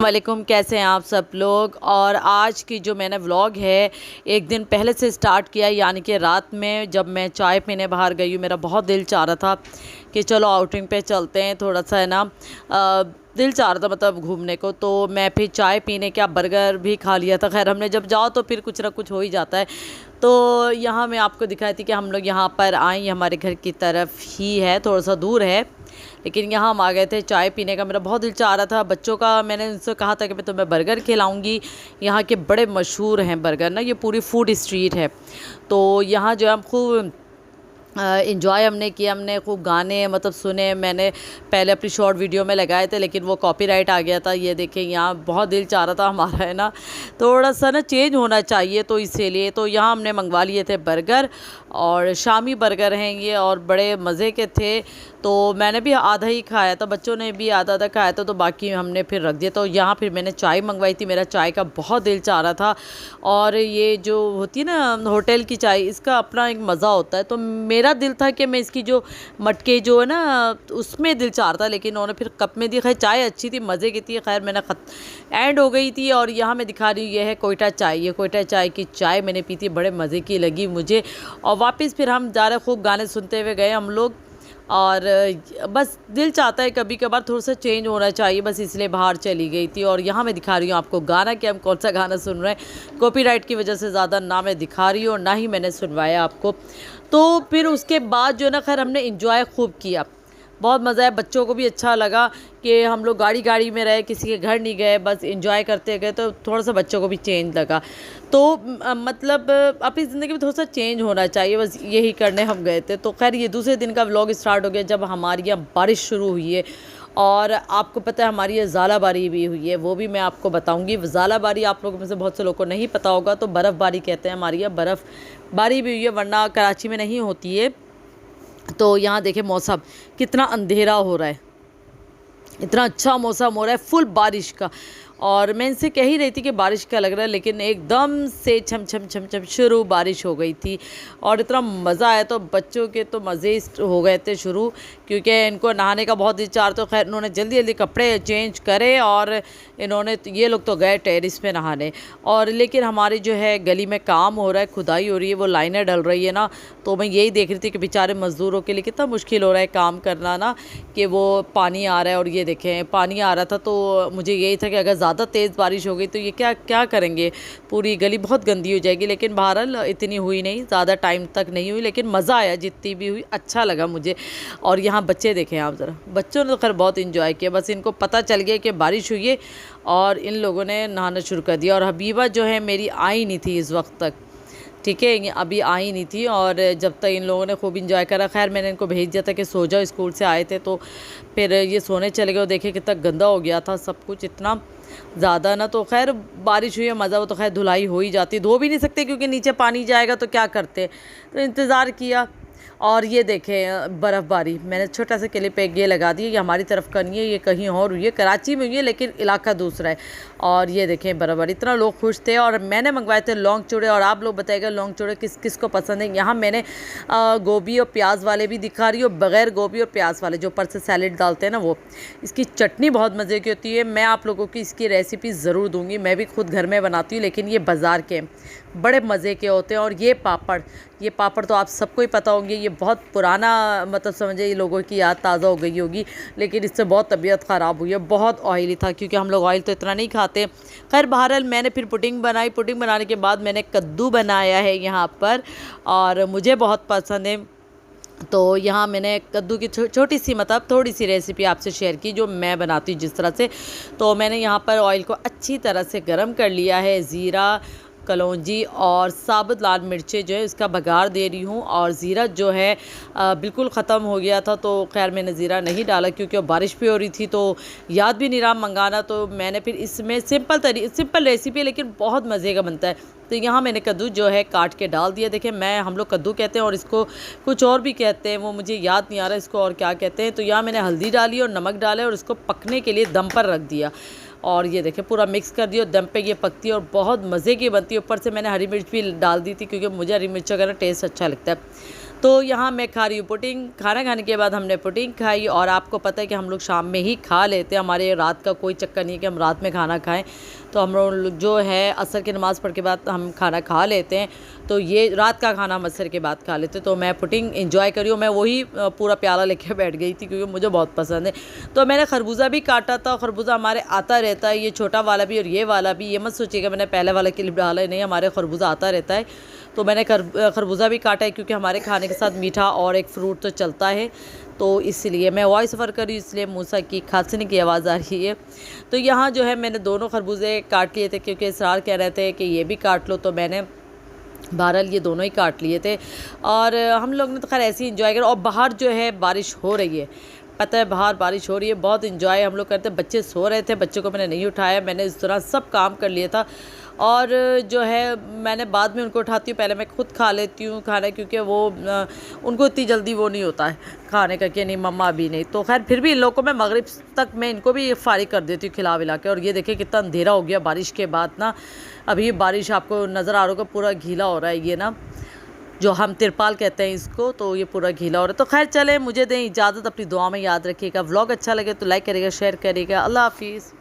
वालेकुम, कैसे हैं आप सब लोग। और आज की जो मैंने व्लॉग है एक दिन पहले से स्टार्ट किया, यानी कि रात में जब मैं चाय पीने बाहर गई हूँ। मेरा बहुत दिल चाह रहा था कि चलो आउटिंग पे चलते हैं, थोड़ा सा है ना दिल चाह रहा था मतलब घूमने को। तो मैं फिर चाय पीने क्या बर्गर भी खा लिया था। खैर हमने जब जाओ तो फिर कुछ ना कुछ हो ही जाता है। तो यहाँ मैं आपको दिखाई थी कि हम लोग यहाँ पर आए, ये हमारे घर की तरफ ही है, थोड़ा सा दूर है, लेकिन यहाँ हम आ गए थे चाय पीने का। मेरा बहुत दिल चाह रहा था। बच्चों का मैंने उनसे कहा था कि मैं तुम्हें बर्गर खिलाऊंगी। यहाँ के बड़े मशहूर हैं बर्गर ना, ये पूरी फूड स्ट्रीट है। तो यहाँ जो हम खूब इंजॉय हमने किया, हमने खूब गाने मतलब सुने। मैंने पहले अपनी शॉर्ट वीडियो में लगाए थे, लेकिन वो कॉपीराइट आ गया था। ये देखें, यहाँ बहुत दिल चाह रहा था हमारा है ना, थोड़ा सा ना चेंज होना चाहिए, तो इसीलिए तो यहाँ हमने मंगवा लिए थे बर्गर। और शामी बर्गर हैं ये, और बड़े मज़े के थे। तो मैंने भी आधा ही खाया था, बच्चों ने भी आधा आधा खाया था, तो बाकी हमने फिर रख दिया। तो यहाँ फिर मैंने चाय मंगवाई थी, मेरा चाय का बहुत दिल चाह रहा था। और ये जो होती है ना होटल की चाय, इसका अपना एक मज़ा होता है। तो मेरा दिल था कि मैं इसकी जो मटके जो है ना उसमें दिल चाह रहा था, लेकिन उन्होंने फिर कप में दी। खैर चाय अच्छी थी, मज़े की थी। खैर मैंने एंड हो गई थी। और यहाँ मैं दिखा रही हूँ, ये है कोयटा चाय। ये कोयटा चाय की चाय मैंने पी थी, बड़े मज़े की लगी मुझे। और वापस फिर हम जा रहे, खूब गाने सुनते हुए गए हम लोग। और बस दिल चाहता है कभी कभार थोड़ा सा चेंज होना चाहिए, बस इसलिए बाहर चली गई थी। और यहाँ मैं दिखा रही हूँ आपको गाना कि हम कौन सा गाना सुन रहे हैं। कॉपीराइट की वजह से ज़्यादा ना मैं दिखा रही हूँ और ना ही मैंने सुनवाया आपको। तो फिर उसके बाद जो ना खैर हमने इंजॉय खूब किया, बहुत मज़ा आया। बच्चों को भी अच्छा लगा कि हम लोग गाड़ी में रहे, किसी के घर नहीं गए, बस इंजॉय करते गए। तो थोड़ा सा बच्चों को भी चेंज लगा। तो मतलब अपनी ज़िंदगी में थोड़ा सा चेंज होना चाहिए, बस यही करने हम गए थे। तो खैर ये दूसरे दिन का व्लॉग स्टार्ट हो गया जब हमारे यहाँ बारिश शुरू हुई है। और आपको पता है हमारी ये ज़ालाबारी भी हुई है, वो भी मैं आपको बताऊंगी। ज़ालाबारी आप लोगों में से बहुत से लोगों को नहीं पता होगा, तो बर्फ़बारी कहते हैं हमारी यहाँ। बर्फ़बारी भी हुई है, वरना कराची में नहीं होती है। तो यहाँ देखें मौसम कितना अंधेरा हो रहा है, इतना अच्छा मौसम हो रहा है, फुल बारिश का। और मैं इनसे कह ही रही थी कि बारिश का लग रहा है, लेकिन एकदम से छम छम छम छम शुरू बारिश हो गई थी। और इतना मज़ा आया, तो बच्चों के तो मज़े हो गए थे शुरू, क्योंकि इनको नहाने का बहुत इच्छा। तो खैर इन्होंने जल्दी जल्दी कपड़े चेंज करे और इन्होंने ये लोग तो गए टेरिस पे नहाने। और लेकिन हमारी जो है गली में काम हो रहा है, खुदाई हो रही है, वो लाइनें डल रही है ना। तो मैं यही देख रही थी कि बेचारे मज़दूरों के लिए कितना मुश्किल हो रहा है काम करना ना, कि वो पानी आ रहा है। और ये देखें पानी आ रहा था, तो मुझे यही था कि अगर ज़्यादा तेज़ बारिश हो गई तो ये क्या करेंगे, पूरी गली बहुत गंदी हो जाएगी। लेकिन बहरहाल इतनी हुई नहीं, ज़्यादा टाइम तक नहीं हुई, लेकिन मज़ा आया, जितनी भी हुई अच्छा लगा मुझे। और यहाँ बच्चे देखें आप ज़रा, बच्चों ने तो खैर बहुत इंजॉय किया। बस इनको पता चल गया कि बारिश हुई है और इन लोगों ने नहाना शुरू कर दिया। और हबीबा जो है मेरी आई नहीं थी इस वक्त तक, ठीक है, ये अभी आई नहीं थी। और जब तक इन लोगों ने खूब इंजॉय करा। खैर मैंने इनको भेज दिया था कि सो जाओ, स्कूल से आए थे तो फिर ये सोने चले गए। और देखे कितना गंदा हो गया था सब कुछ, इतना ज़्यादा ना। तो खैर बारिश हुई है, मज़ा, वो तो खैर धुलाई हो ही जाती, धो भी नहीं सकते क्योंकि नीचे पानी जाएगा, तो क्या करते। तो इंतज़ार किया। और ये देखें बर्फ़बारी, मैंने छोटा सा क्लिप एक ये लगा दी। ये हमारी तरफ का नहीं है, ये कहीं और हुई है, कराची में हुई है, लेकिन इलाका दूसरा है। और ये देखें बर्फ़बारी, इतना लोग खुश थे। और मैंने मंगवाए थे लौंग चूड़े, और आप लोग बताइएगा लौंग चूड़े किस किस को पसंद है। यहाँ मैंने गोभी और प्याज वाले भी दिखा रही हूँ, बग़ैर गोभी और प्याज वाले जो ऊपर से सैलेड डालते हैं ना, वो। इसकी चटनी बहुत मज़े की होती है, मैं आप लोगों की इसकी रेसिपी ज़रूर दूँगी। मैं भी खुद घर में बनाती हूँ, लेकिन ये बाज़ार के बड़े मज़े के होते हैं। और ये पापड़ तो आप सबको ही पता होंगे, ये बहुत पुराना मतलब समझे, ये लोगों की याद ताज़ा हो गई होगी, लेकिन इससे बहुत तबीयत ख़राब हुई है। बहुत ऑयली था, क्योंकि हम लोग ऑयल तो इतना नहीं खाते। खैर बहरहाल मैंने फिर पुडिंग बनाई। पुडिंग बनाने के बाद मैंने कद्दू बनाया है यहाँ पर, और मुझे बहुत पसंद है। तो यहाँ मैंने कद्दू की छोटी सी मतलब थोड़ी सी रेसिपी आपसे शेयर की, जो मैं बनाती हूँ जिस तरह से। तो मैंने यहाँ पर ऑयल को अच्छी तरह से गर्म कर लिया है, ज़ीरा, कलौंजी और साबुत लाल मिर्चें जो है इसका बघार दे रही हूँ। और ज़ीरा जो है बिल्कुल ख़त्म हो गया था, तो खैर मैंने ज़ीरा नहीं डाला क्योंकि बारिश भी हो रही थी, तो याद भी नहीं रहा मंगाना। तो मैंने फिर इसमें सिंपल रेसिपी है, लेकिन बहुत मज़े का बनता है। तो यहाँ मैंने कद्दू जो है काट के डाल दिया। देखिए, हम लोग कद्दू कहते हैं और इसको कुछ और भी कहते हैं, वो मुझे याद नहीं आ रहा इसको और क्या कहते हैं। तो यहाँ मैंने हल्दी डाली और नमक डाला और इसको पकने के लिए दम पर रख दिया। और ये देखें पूरा मिक्स कर दिया, दम पे ये पकती है और बहुत मज़े की बनती है। ऊपर से मैंने हरी मिर्च भी डाल दी थी, क्योंकि मुझे हरी मिर्च का टेस्ट अच्छा लगता है। तो यहाँ मैं खा रही हूँ पुडिंग। खाना खाने के बाद हमने पुडिंग खाई और आपको पता है कि हम लोग शाम में ही खा लेते हैं, हमारे रात का कोई चक्कर नहीं है कि हम रात में खाना खाएं। तो हम लोग जो है असर की नमाज़ पढ़ के बाद हम खाना खा लेते हैं, तो ये रात का खाना हम असर के बाद खा लेते हैं। तो मैं पुडिंग इंजॉय करी हूँ, मैं वही पूरा प्याला लेके बैठ गई थी क्योंकि मुझे बहुत पसंद है। तो मैंने खरबूजा भी काटा था, खरबूजा हमारे आता रहता है, ये छोटा वाला भी और ये वाला भी। ये मत सोचिएगा मैंने पहले वाला क्लिप डाला है, नहीं, हमारे खरबूजा आता रहता है। तो मैंने खरबूजा भी काटा है क्योंकि हमारे खाने के साथ मीठा और एक फ्रूट तो चलता है, तो इसलिए मैं वॉइस ओवर कर रही हूँ, इसलिए मूसा की खांसने की आवाज़ आ रही है। तो यहाँ जो है मैंने दोनों खरबूजे काट लिए थे क्योंकि इसरार कह रहे थे कि ये भी काट लो, तो मैंने बहरहाल ये दोनों ही काट लिए थे। और हम लोग ने तो खैर ऐसे ही इंजॉय किया। और बाहर जो है बारिश हो रही है, पता है बाहर बारिश हो रही है, बहुत इंजॉय हम लोग करते। बच्चे सो रहे थे, बच्चों को मैंने नहीं उठाया, मैंने इस तरह सब काम कर लिया था। और जो है मैंने बाद में उनको उठाती हूँ, पहले मैं खुद खा लेती हूँ खाना, क्योंकि वो उनको इतनी जल्दी वो नहीं होता है खाने का कि नहीं मम्मा अभी नहीं। तो खैर फिर भी इन लोगों को मैं मगरिब तक मैं इनको भी फारिग कर देती हूँ खिला विला के। और ये देखिए कितना अंधेरा हो गया बारिश के बाद ना, अभी बारिश आपको नज़र आ रहा होगा, पूरा गीला हो रहा है ये ना, जो हम तिरपाल कहते हैं इसको, तो ये पूरा गीला हो रहा है। तो खैर चले, मुझे दें इजाज़त, अपनी दुआ में याद रखिएगा। व्लॉग अच्छा लगे तो लाइक करिएगा, शेयर करिएगा। अल्लाह हाफिज़।